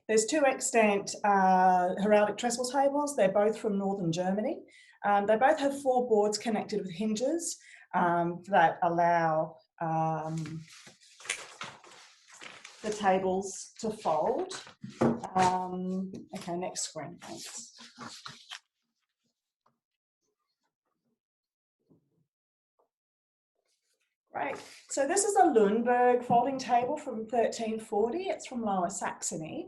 There's two extant heraldic trestle tables. They're both from northern Germany. They both have 4 boards connected with hinges that allow the tables to fold. Okay, next screen, thanks. Great. So this is a Lünebourg folding table from 1340. It's from Lower Saxony.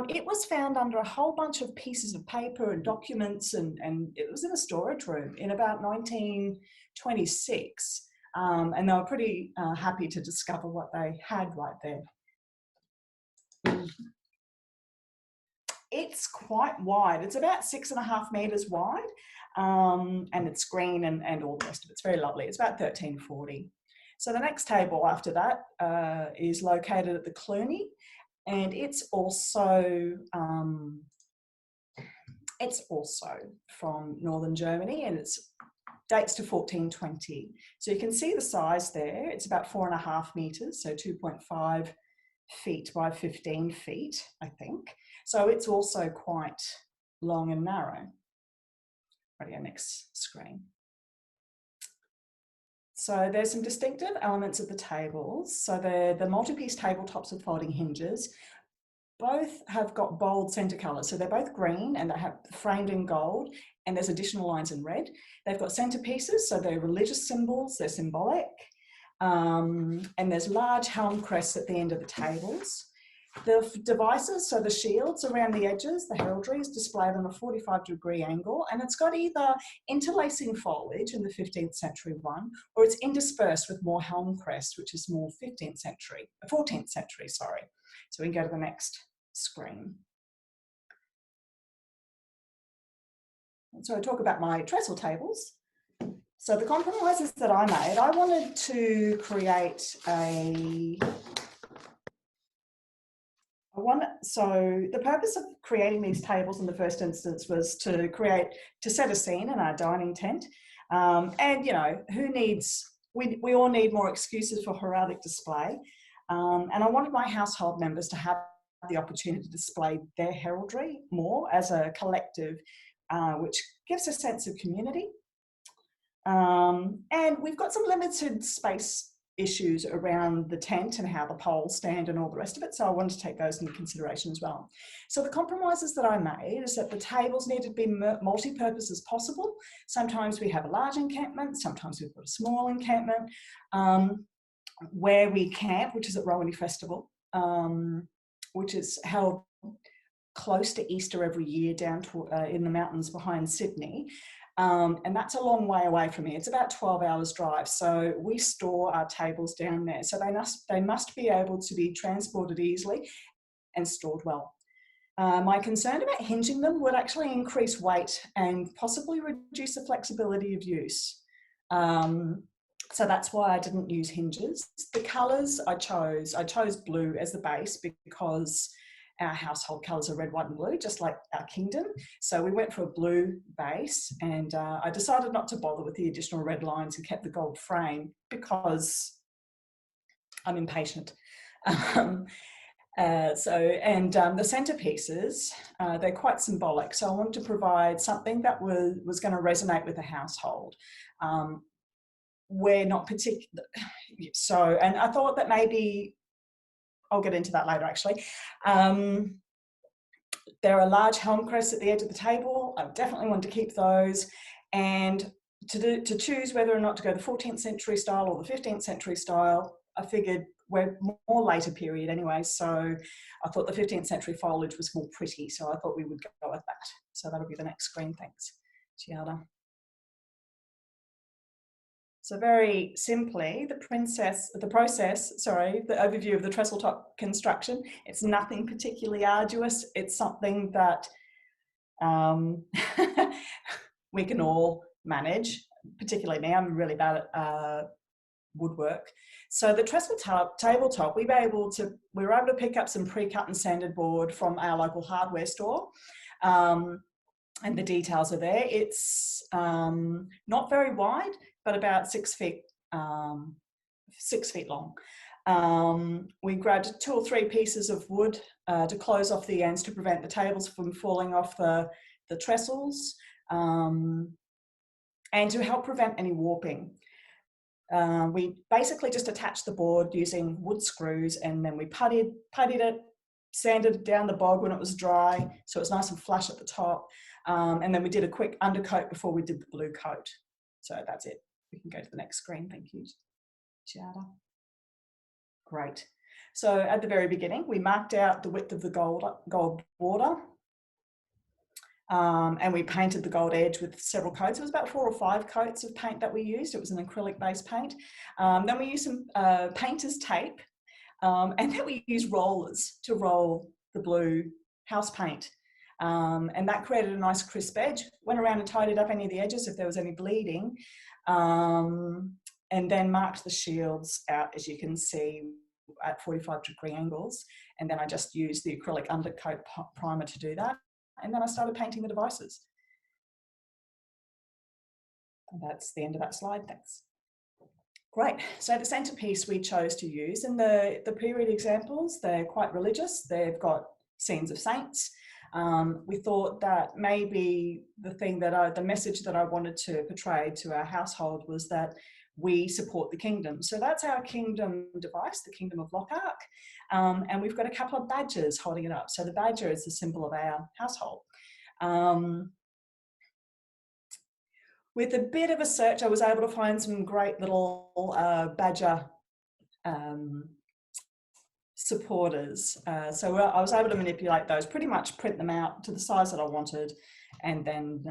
It was found under a whole bunch of pieces of paper and documents, and it was in a storage room in about 1926. And they were pretty happy to discover what they had right there. It's quite wide. It's about 6.5 meters wide, and it's green and all the rest of it. It's very lovely. It's about 1340. So the next table after that is located at the Cluny, and it's also from northern Germany, and it dates to 1420. So you can see the size there. It's about 4.5 meters, so 2.5 feet by 15 feet, I think. So it's also quite long and narrow. Ready, next screen. So there's some distinctive elements of the tables. So the multi-piece tabletops with folding hinges. Both have got bold centre colours. So they're both green and they have framed in gold, and there's additional lines in red. They've got centerpieces, so they're religious symbols, they're symbolic. And there's large helm crests at the end of the tables. The devices, so the shields around the edges, the heraldry is displayed on a 45-degree angle, and it's got either interlacing foliage in the 15th century one, or it's interspersed with more helm crest, which is more 14th century, sorry. So we can go to the next screen. So I talk about my trestle tables. So the compromises that I made, I wanted to create so the purpose of creating these tables in the first instance was to set a scene in our dining tent. And you know, we all need more excuses for heraldic display. And I wanted my household members to have the opportunity to display their heraldry more as a collective, which gives a sense of community. And we've got some limited space issues around the tent and how the poles stand and all the rest of it. So I wanted to take those into consideration as well. So the compromises that I made is that the tables needed to be multi-purpose as possible. Sometimes we have a large encampment, sometimes we've got a small encampment. Where we camp, which is at Rowaney Festival, which is held close to Easter every year down to, in the mountains behind Sydney. And that's a long way away from here. It's about 12 hours drive. So we store our tables down there. So they must be able to be transported easily and stored well. My concern about hinging them would actually increase weight and possibly reduce the flexibility of use. So that's why I didn't use hinges. The colours I chose blue as the base because our household colours are red, white and blue, just like our kingdom. So we went for a blue base, and I decided not to bother with the additional red lines and kept the gold frame because I'm impatient. The centerpieces, they're quite symbolic. So I wanted to provide something that was going to resonate with the household. We're not particular, so, and I thought that maybe, I'll get into that later actually. There are large helm crests at the edge of the table. I definitely want to keep those, and to choose whether or not to go the 14th century style or the 15th century style, I figured we're more later period anyway, so I thought the 15th century foliage was more pretty, so I thought we would go with that. So that'll be the next screen, thanks, Giada. So very simply, the overview of the trestle top construction, it's nothing particularly arduous. It's something that we can all manage, particularly me. I'm really bad at woodwork. So the trestle tabletop, we were able to pick up some pre-cut and sanded board from our local hardware store. And the details are there. It's not very wide, but about 6 feet long. We grabbed 2 or 3 pieces of wood to close off the ends to prevent the tables from falling off the trestles, and to help prevent any warping. We basically just attached the board using wood screws, and then we puttied it, sanded down the bog when it was dry, so it was nice and flush at the top. And then we did a quick undercoat before we did the blue coat. So that's it. We can go to the next screen. Thank you, Giada. Great. So at the very beginning, we marked out the width of the gold border. And we painted the gold edge with several coats. It was about 4 or 5 coats of paint that we used. It was an acrylic-based paint. Then we used some painter's tape, and then we used rollers to roll the blue house paint. And that created a nice crisp edge. Went around and tidied up any of the edges if there was any bleeding, and then marked the shields out, as you can see, at 45-degree angles. And then I just used the acrylic undercoat primer to do that. And then I started painting the devices. And that's the end of that slide, thanks. Great, so the centrepiece we chose to use, and the period examples, they're quite religious. They've got scenes of saints. We thought that maybe the message that I wanted to portray to our household was that we support the kingdom. So that's our kingdom device, the Kingdom of Lochac. And we've got a couple of badgers holding it up. So the badger is the symbol of our household. With a bit of a search, I was able to find some great little badger supporters. So I was able to manipulate those, pretty much print them out to the size that I wanted, and then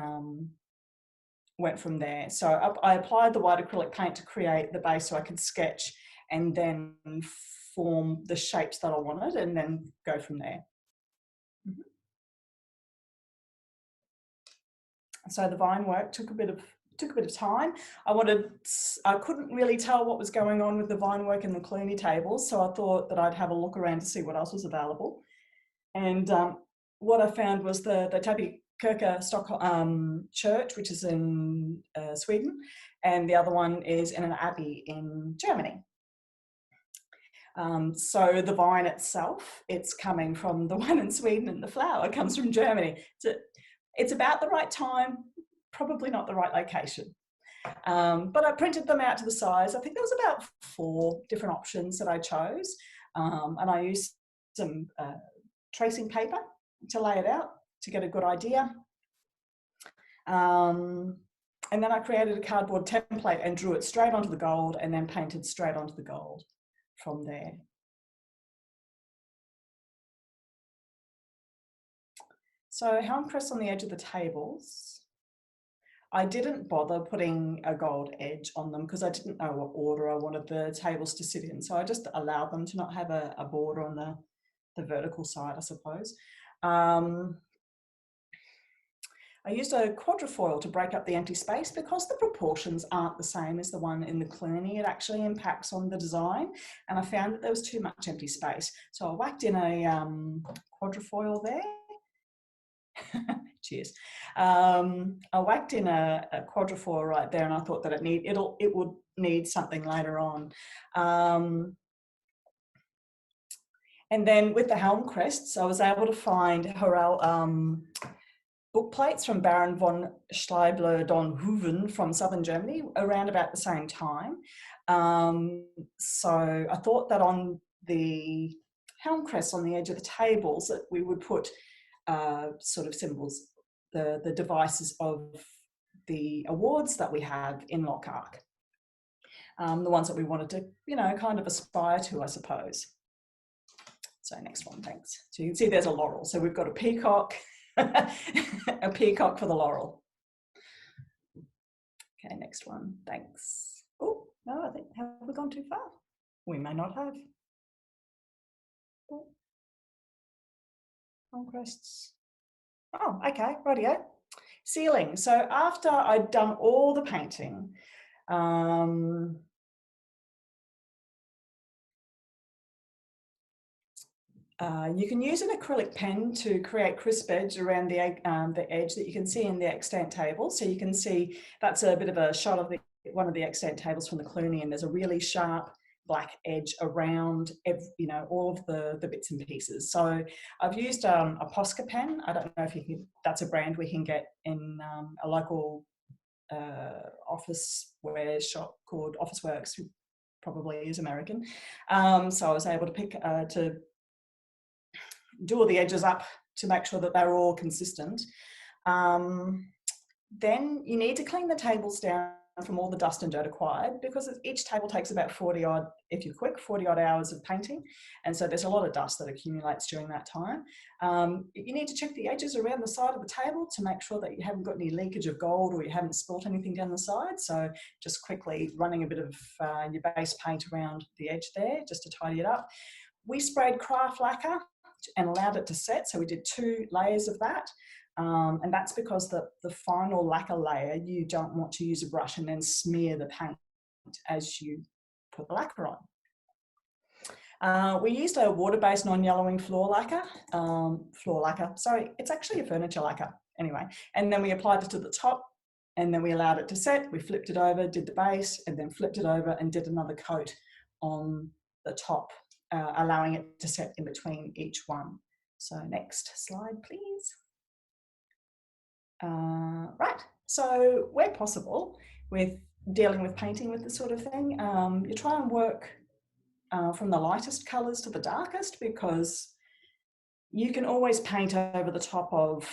went from there. So I applied the white acrylic paint to create the base so I could sketch and then form the shapes that I wanted, and then go from there. So the vine work took a bit of time. I couldn't really tell what was going on with the vine work and the Cluny tables, so I thought that I'd have a look around to see what else was available. And what I found was the Tabby Kirke Stockholm church, which is in Sweden, and the other one is in an abbey in Germany. So the vine itself, it's coming from the one in Sweden, and the flower comes from Germany. It's about the right time, probably not the right location. But I printed them out to the size. I think there was about 4 different options that I chose. And I used some tracing paper to lay it out to get a good idea. And then I created a cardboard template and drew it straight onto the gold, and then painted straight onto the gold from there. So Helm crests on the edge of the tables. I didn't bother putting a gold edge on them because I didn't know what order I wanted the tables to sit in. So I just allowed them to not have a border on the vertical side, I suppose. I used a quadrifoil to break up the empty space because the proportions aren't the same as the one in the Cluny. It actually impacts on the design, and I found that there was too much empty space. So I whacked in a quadrifoil there. Cheers. I whacked in a quadrifoil right there, and I thought that it would need something later on. And then with the Helm crests, I was able to find book plates from Baron von Schleibler-Donhoven from southern Germany around about the same time. So I thought that on the Helm crests on the edge of the tables that we would put sort of symbols, the devices of the awards that we have in Lochac, the ones that we wanted to, kind of aspire to, I suppose. So next one, thanks. So you can see there's a laurel. So we've got a peacock, a peacock for the laurel. Okay, next one, thanks. Oh, no, I think, have we gone too far? We may not have. Oh. Crests. Oh, okay, rightio. Ceiling. So after I'd done all the painting, you can use an acrylic pen to create crisp edge around the edge that you can see in the Extant table. So you can see that's a bit of a shot of one of the Extant tables from the Cluny, and there's a really sharp black edge around all of the bits and pieces. So I've used a Posca pen. I don't know if that's a brand we can get in a local office wear shop called Officeworks, who probably is American. So I was able to pick to do all the edges up to make sure that they're all consistent. Then you need to clean the tables down from all the dust and dirt acquired, because each table takes about 40 odd, if you're quick, 40 odd hours of painting. And so there's a lot of dust that accumulates during that time. You need to check the edges around the side of the table to make sure that you haven't got any leakage of gold or you haven't spilt anything down the side. So just quickly running a bit of your base paint around the edge there just to tidy it up. We sprayed craft lacquer and allowed it to set. So we did 2 layers of that. And that's because the final lacquer layer, you don't want to use a brush and then smear the paint as you put the lacquer on. We used a water-based non-yellowing floor lacquer. Sorry, it's actually a furniture lacquer anyway. And then we applied it to the top, and then we allowed it to set. We flipped it over, did the base, and then flipped it over and did another coat on the top, allowing it to set in between each one. So next slide, please. Right, so where possible with dealing with painting with this sort of thing, you try and work from the lightest colours to the darkest, because you can always paint over the top of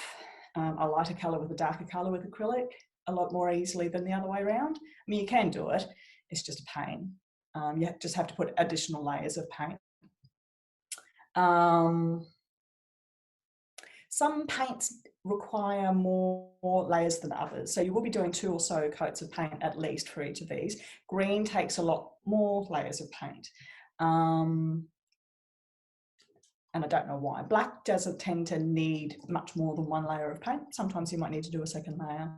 a lighter colour with a darker colour with acrylic a lot more easily than the other way around. I mean, you can do it, it's just a pain. You just have to put additional layers of paint. Some paints require more layers than others. So you will be doing 2 or so coats of paint at least for each of these. Green takes a lot more layers of paint. And I don't know why. Black doesn't tend to need much more than 1 layer of paint. Sometimes you might need to do a second layer.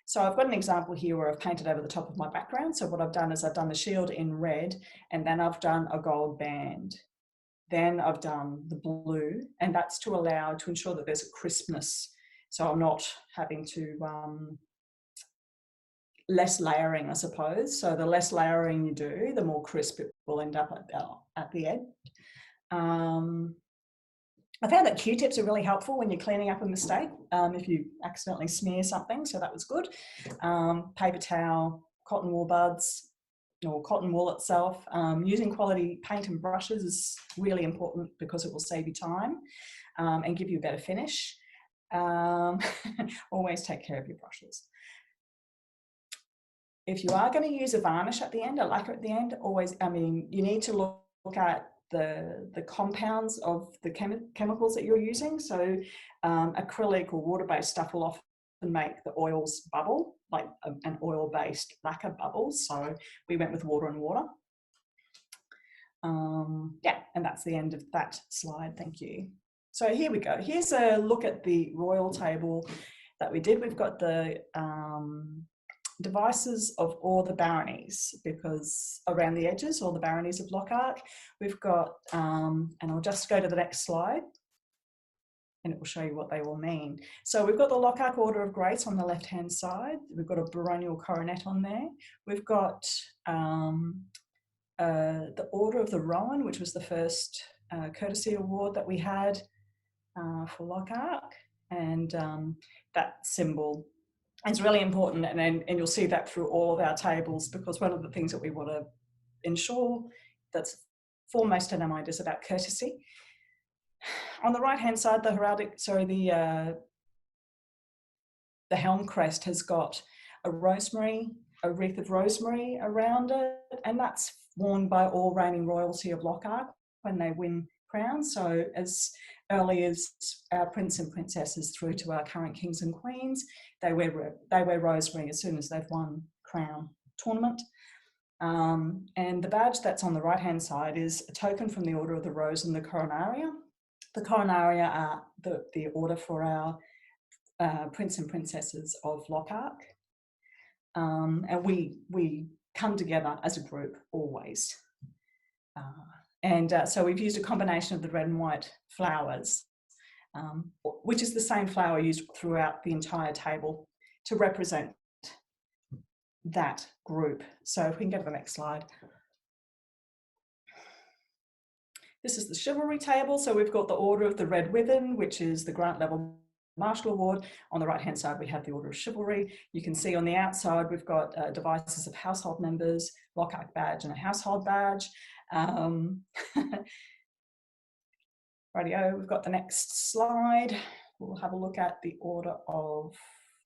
So I've got an example here where I've painted over the top of my background. So what I've done is I've done the shield in red, and then I've done a gold band. Then I've done the blue, and that's to ensure that there's a crispness. So I'm not having to, less layering, I suppose. So the less layering you do, the more crisp it will end up at the end. I found that Q-tips are really helpful when you're cleaning up a mistake, if you accidentally smear something, so that was good. Paper towel, cotton wool buds, or cotton wool itself. Using quality paint and brushes is really important because it will save you time and give you a better finish. Always take care of your brushes. If you are going to use a varnish at the end, a lacquer at the end, you need to look at the compounds of the chemicals that you're using. So acrylic or water-based stuff will often make the oils bubble, like an oil-based lacquer bubbles. So we went with water and water. Yeah, and that's the end of that slide. Thank you. So here we go. Here's a look at the royal table that we did. We've got the devices of all the baronies, because around the edges, all the baronies of Lochac. We've got, and I'll just go to the next slide, and it will show you what they all mean. So we've got the Lochac Order of Grace on the left-hand side. We've got a baronial coronet on there. We've got the Order of the Rowan, which was the first courtesy award that we had for Lochac, and that symbol is really important, and you'll see that through all of our tables, because one of the things that we want to ensure that's foremost in our mind is about courtesy. On the right-hand side, the Helm crest has got a wreath of rosemary around it, and that's worn by all reigning royalty of Lochac when they win crowns. So as early as our prince and princesses through to our current kings and queens, they wear rosemary as soon as they've won crown tournament. And the badge that's on the right-hand side is a token from the Order of the Rose and the Coronaria. The Coronaria are the order for our prince and princesses of Lochac. And we come together as a group always. So we've used a combination of the red and white flowers, which is the same flower used throughout the entire table to represent that group. So if we can go to the next slide. This is the Chivalry table. So we've got the Order of the Red Ribbon, which is the grant level Marshal Award. On the right hand side, we have the Order of Chivalry. You can see on the outside, we've got devices of household members, Lochac badge and a household badge. Rightio, we've got the next slide. We'll have a look at the Order of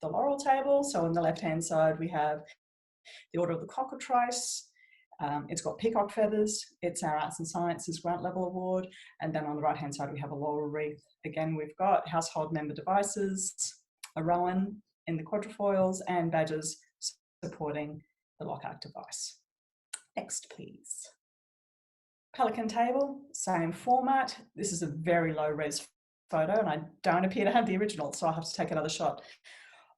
the Laurel table. So on the left hand side, we have the Order of the Cockatrice. It's got peacock feathers. It's our Arts and Sciences grant level award. And then on the right hand side, we have a laurel wreath. Again, we've got household member devices, a rowan in the quadrifoils, and badges supporting the Lochac device. Next, please. Pelican table, same format. This is a very low res photo, and I don't appear to have the original, so I'll have to take another shot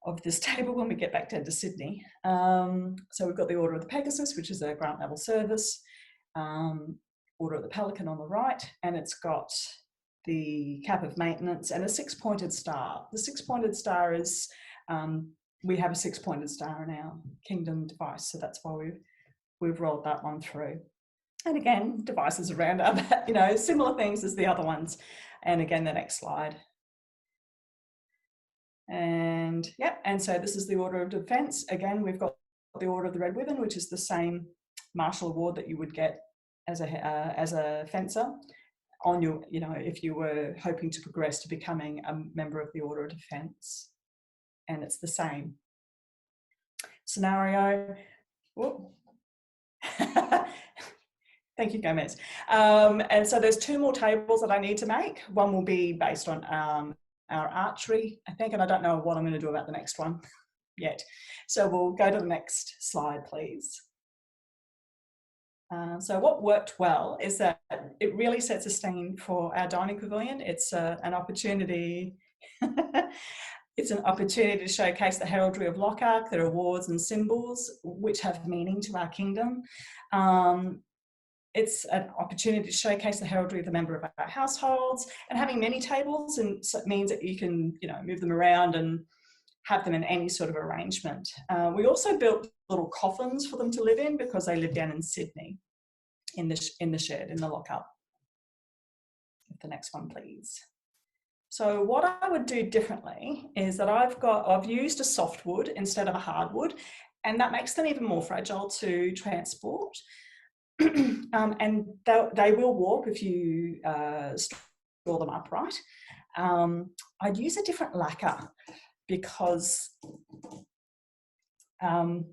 of this table when we get back down to Sydney. So we've got the Order of the Pegasus, which is a grant level service, Order of the Pelican on the right, and it's got the cap of maintenance and a 6-pointed star. The 6-pointed star is, we have a 6-pointed star in our Kingdom device, so that's why we've rolled that one through. And again, devices around other, you know, similar things as the other ones. And again, the next slide. And yeah, and so this is the Order of Defence. Again, we've got the Order of the Red Ribbon, which is the same martial award that you would get as a fencer on your, you know, if you were hoping to progress to becoming a member of the Order of Defence. And it's the same scenario. Thank you, Gomez. And so there's 2 more tables that I need to make. One will be based on our archery, I think, and I don't know what I'm going to do about the next one yet. So we'll go to the next slide, please. So what worked well is that it really sets a scene for our dining pavilion. It's an opportunity. It's an opportunity to showcase the heraldry of Lochac, their awards and symbols, which have meaning to our kingdom. It's an opportunity to showcase the heraldry of the member of our households, and having many tables and so it means that you can, you know, move them around and have them in any sort of arrangement. We also built little coffins for them to live in because they live down in Sydney in the shed, in the lockup. The next one, please. So what I would do differently is that I've used a softwood instead of a hardwood, and that makes them even more fragile to transport. And they will warp if you store them upright. I'd use a different lacquer because when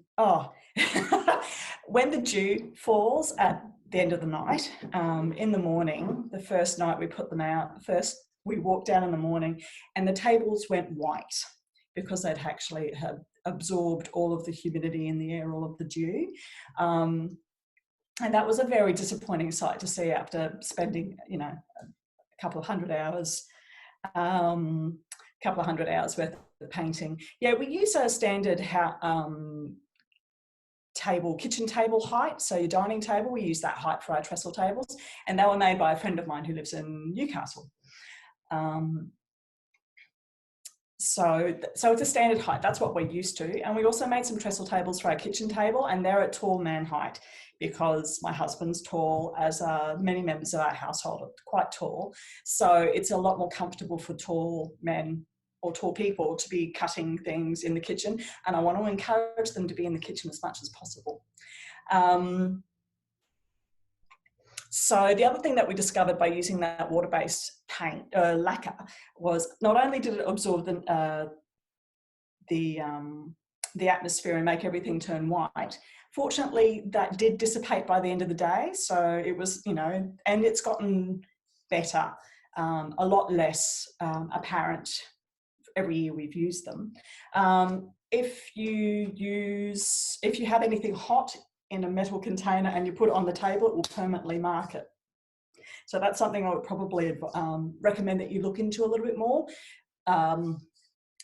the dew falls at the end of the night, in the morning, the first night we put them out, first we walked down in the morning and the tables went white because they'd actually have absorbed all of the humidity in the air, all of the dew. And that was a very disappointing sight to see after spending, you know, a couple of hundred hours worth of painting. Yeah, we use a standard kitchen table height. So your dining table, we use that height for our trestle tables, and they were made by a friend of mine who lives in Newcastle. So it's a standard height. That's what we're used to. And we also made some trestle tables for our kitchen table, and they're at tall man height because my husband's tall, as many members of our household are quite tall. So it's a lot more comfortable for tall men or tall people to be cutting things in the kitchen. And I want to encourage them to be in the kitchen as much as possible. So the other thing that we discovered by using that water-based paint lacquer was not only did it absorb the atmosphere and make everything turn white, fortunately that did dissipate by the end of the day. So it was, you know, and it's gotten better, a lot less apparent every year we've used them. If you have anything hot in a metal container and you put it on the table, it will permanently mark it. So that's something I would probably recommend that you look into a little bit more.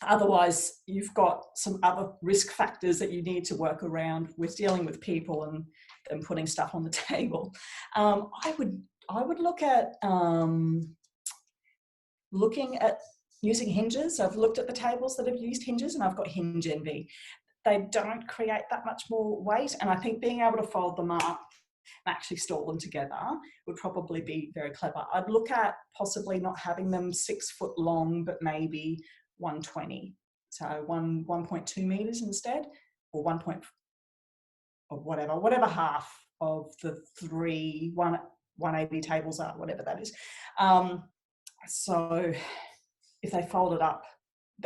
Otherwise, you've got some other risk factors that you need to work around with dealing with people and putting stuff on the table. I would look at looking at using hinges. I've looked at the tables that have used hinges, and I've got hinge envy. they don't create that much more weight. And I think being able to fold them up and actually store them together would probably be very clever. I'd look at possibly not having them 6 foot long, but maybe 120. So 1.2 meters instead, or 1. Or whatever half of the 180 tables are, whatever that is. So if they folded up,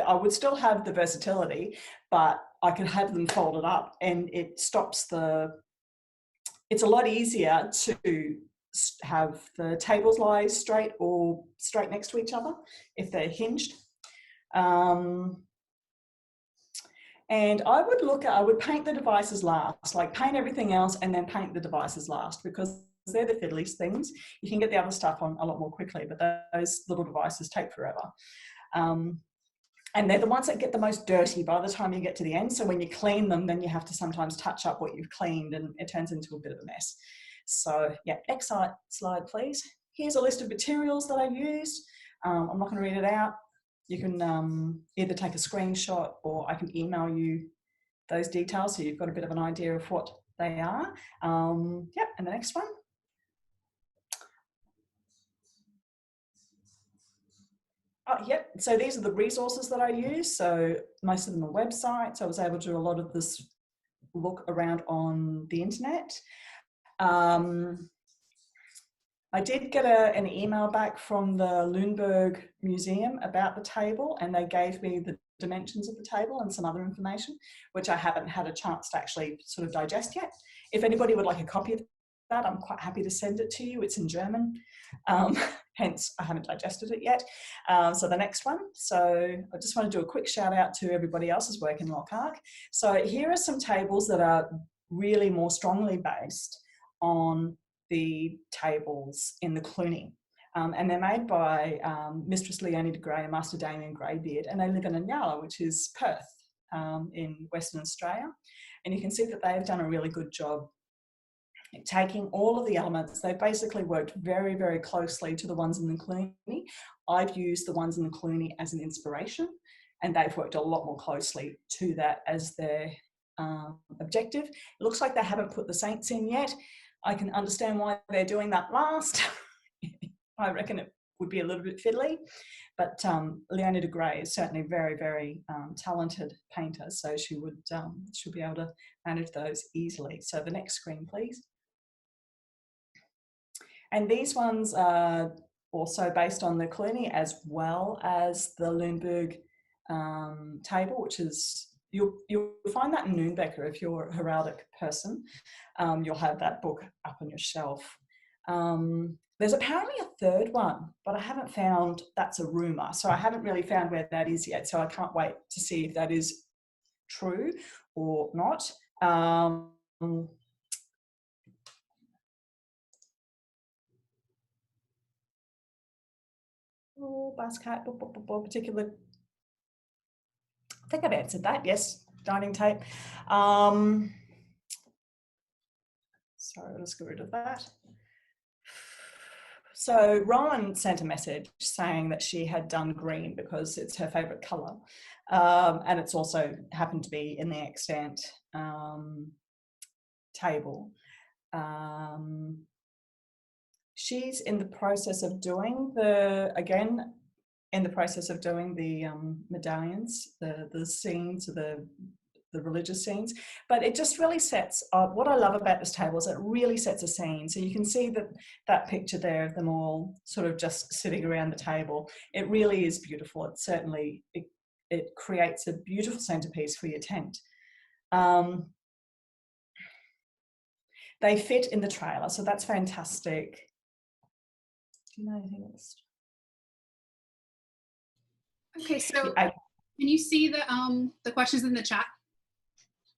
I would still have the versatility, but I could have them folded up, and it stops it's a lot easier to have the tables lie straight or straight next to each other if they're hinged. And I would paint the devices last, like paint everything else and then paint the devices last, because they're the fiddliest things. You can get the other stuff on a lot more quickly, but those little devices take forever. And they're the ones that get the most dirty by the time you get to the end. So when you clean them, then you have to sometimes touch up what you've cleaned, and it turns into a bit of a mess. So yeah, next slide, please. Here's a list of materials that I used. I'm not going to read it out. You can either take a screenshot, or I can email you those details so you've got a bit of an idea of what they are. Yep, and the next one. Oh, yep, so these are the resources that I use. So most of them are websites. I was able to do a lot of this look around on the internet. I did get an email back from the Lünebourg Museum about the table, and they gave me the dimensions of the table and some other information, which I haven't had a chance to actually sort of digest yet. If anybody would like a copy of that, I'm quite happy to send it to you. It's in German, hence I haven't digested it yet. So the next one. So I just want to do a quick shout out to everybody else's work in Lochac. So here are some tables that are really more strongly based on the tables in the Cluny. And they're made by Mistress Leonie de Grey and Master Damien Greybeard, and they live in Anyala, which is Perth in Western Australia. And you can see that they have done a really good job taking all of the elements. They've basically worked very, very closely to the ones in the Cluny. I've used the ones in the Cluny as an inspiration, and they've worked a lot more closely to that as their objective. It looks like they haven't put the saints in yet. I can understand why they're doing that last. I reckon it would be a little bit fiddly, but Leonie de Grey is certainly very, very talented painter, so she'll be able to manage those easily. So the next screen, please. And these ones are also based on the Cluny as well as the Lünebourg table, which is, you'll find that in Nürnberger if you're a heraldic person. You'll have that book up on your shelf. There's apparently a third one, but I haven't found, that's a rumour. So I haven't really found where that is yet. So I can't wait to see if that is true or not. Basket, particular. I think I've answered that. Yes, dining tape. Sorry, let's get rid of that. So Rowan sent a message saying that she had done green because it's her favourite colour, and it's also happened to be in the Extant table. She's in the process of doing the medallions, the scenes, the religious scenes, but it just really sets up, what I love about this table is it really sets a scene. So you can see that picture there of them all sort of just sitting around the table. It really is beautiful. It certainly, it creates a beautiful centerpiece for your tent. They fit in the trailer, so that's fantastic. Do you know anything else? Okay, so can you see the questions in the chat?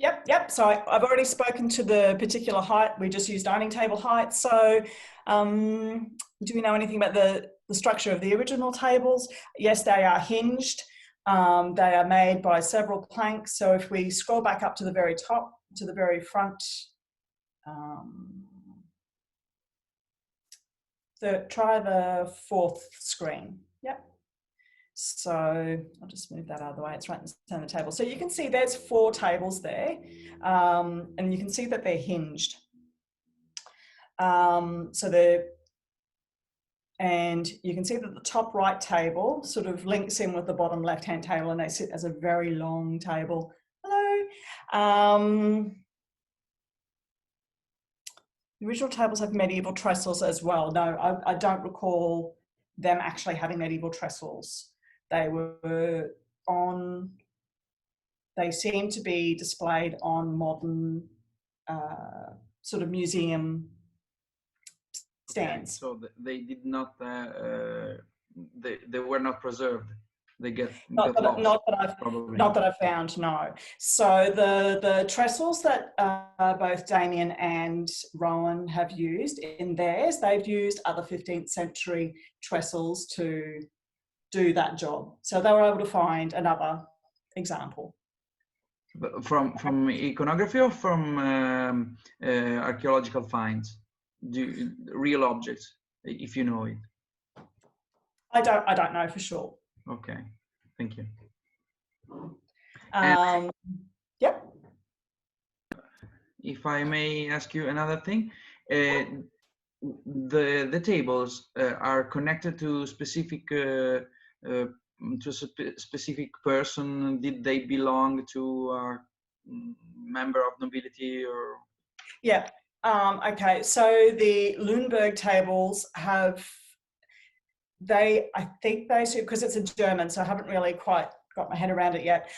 Yep. So I've already spoken to the particular height. We just use dining table height. So do we know anything about the structure of the original tables? Yes, they are hinged. They are made by several planks. So if we scroll back up to the very top, to the very front, try the fourth screen. Yep. So I'll just move that out of the way. It's right in the center of the table. So you can see there's 4 tables there, and you can see that they're hinged. And you can see that the top right table sort of links in with the bottom left-hand table, and they sit as a very long table. Hello. The original tables have medieval trestles as well. No, I don't recall them actually having medieval trestles. They were on, they seem to be displayed on modern sort of museum stands. Okay, so they did not, they were not preserved. They get not that I've found, no. So the trestles that both Damien and Rowan have used in theirs, they've used other 15th century trestles to do that job. So they were able to find another example. From iconography or from archaeological finds? Real objects, if you know it? I don't know for sure. Okay, thank you. Yep. If I may ask you another thing, the tables are connected to specific to a specific person. Did they belong to a member of nobility or? Yeah. Okay. So the Lünebourg tables have. I think they should, because it's a German, so I haven't really quite got my head around it yet.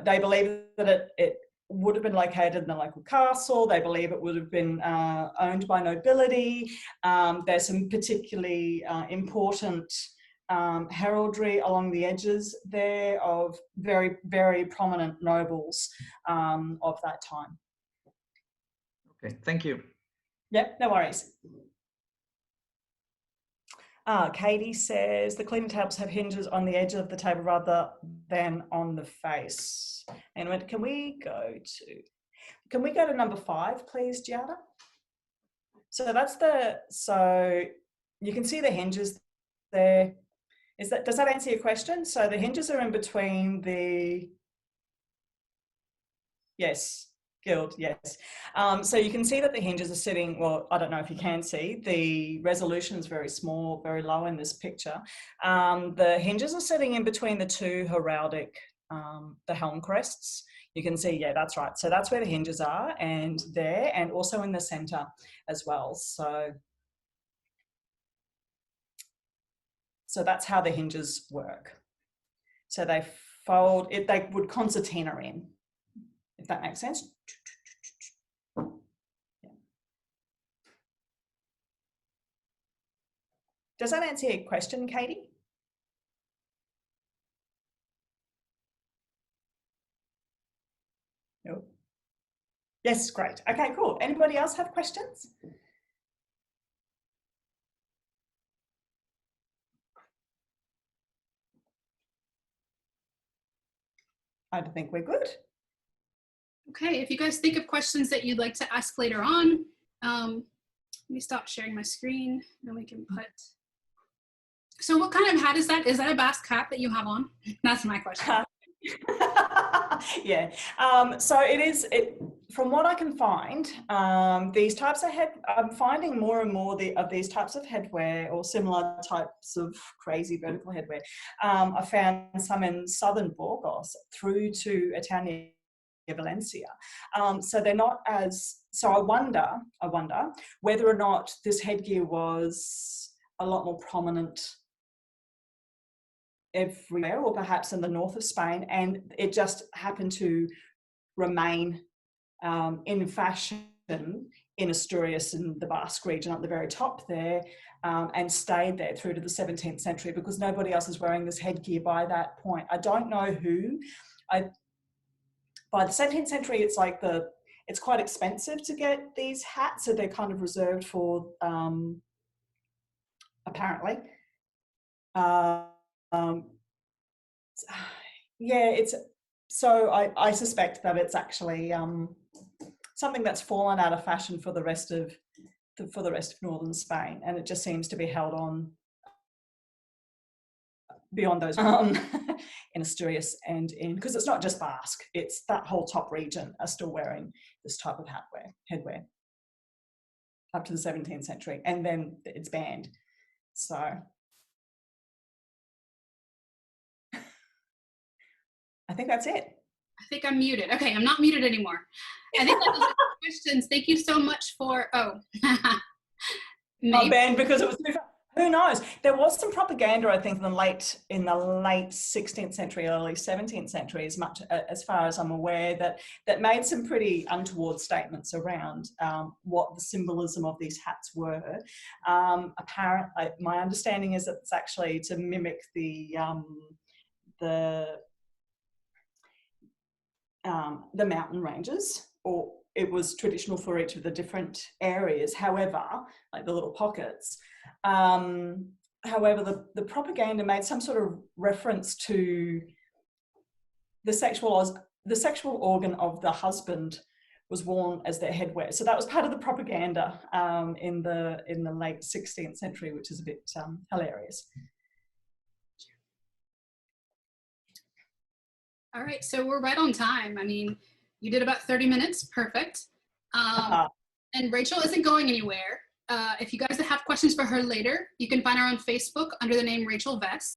They believe that it would have been located in a local castle. They believe it would have been owned by nobility. There's some particularly important heraldry along the edges there of very, very prominent nobles of that time. Okay, thank you. Yep, no worries. Katie says the Cluny tables have hinges on the edge of the table rather than on the face. And can we go to number 5, please, Giada? So so you can see the hinges there. Does that answer your question? So the hinges are in between yes. Guild, yes. So you can see that the hinges are sitting, well, I don't know if you can see, the resolution is very small, very low in this picture. The hinges are sitting in between the 2 heraldic, the Helm crests. You can see, yeah, that's right. So that's where the hinges are, and there, and also in the center as well. So that's how the hinges work. So they fold, they would concertina in, if that makes sense. Does that answer your question, Katie? No. Yes, great. Okay, cool. Anybody else have questions? I think we're good. Okay, if you guys think of questions that you'd like to ask later on, let me stop sharing my screen and we can put. So what kind of hat is that? Is that a basque hat that you have on? That's my question. Yeah, so it is, from what I can find, these types of I'm finding more and more of these types of headwear or similar types of crazy vertical headwear. I found some in southern Burgos through to a town near Valencia. So they're not as, so I wonder whether or not this headgear was a lot more prominent everywhere, or perhaps in the north of Spain, and it just happened to remain in fashion in Asturias and the Basque region at the very top there, and stayed there through to the 17th century because nobody else is wearing this headgear by that point. I don't know who. By the 17th century, it's like it's quite expensive to get these hats, so they're kind of reserved for apparently. Yeah, so I suspect that it's actually something that's fallen out of fashion for the rest of northern Spain, and it just seems to be held on beyond those in Asturias and in, because it's not just Basque, it's that whole top region are still wearing this type of headwear up to the 17th century, and then it's banned. So I think that's it. I think I'm muted. Okay, I'm not muted anymore. I think that was the questions. Thank you so much for, maybe. Banned because it was too far. Who knows? There was some propaganda, I think, in the late 16th century, early 17th century, as far as I'm aware, that made some pretty untoward statements around what the symbolism of these hats were. Apparently, my understanding is that it's actually to mimic the mountain ranges, or it was traditional for each of the different areas. However, like the little pockets. However, the propaganda made some sort of reference to the sexual organ of the husband was worn as their headwear. So that was part of the propaganda in the late 16th century, which is a bit hilarious. All right, so we're right on time. I mean, you did about 30 minutes, perfect. And Rachel isn't going anywhere. If you guys have questions for her later, you can find her on Facebook under the name Rachel Vess.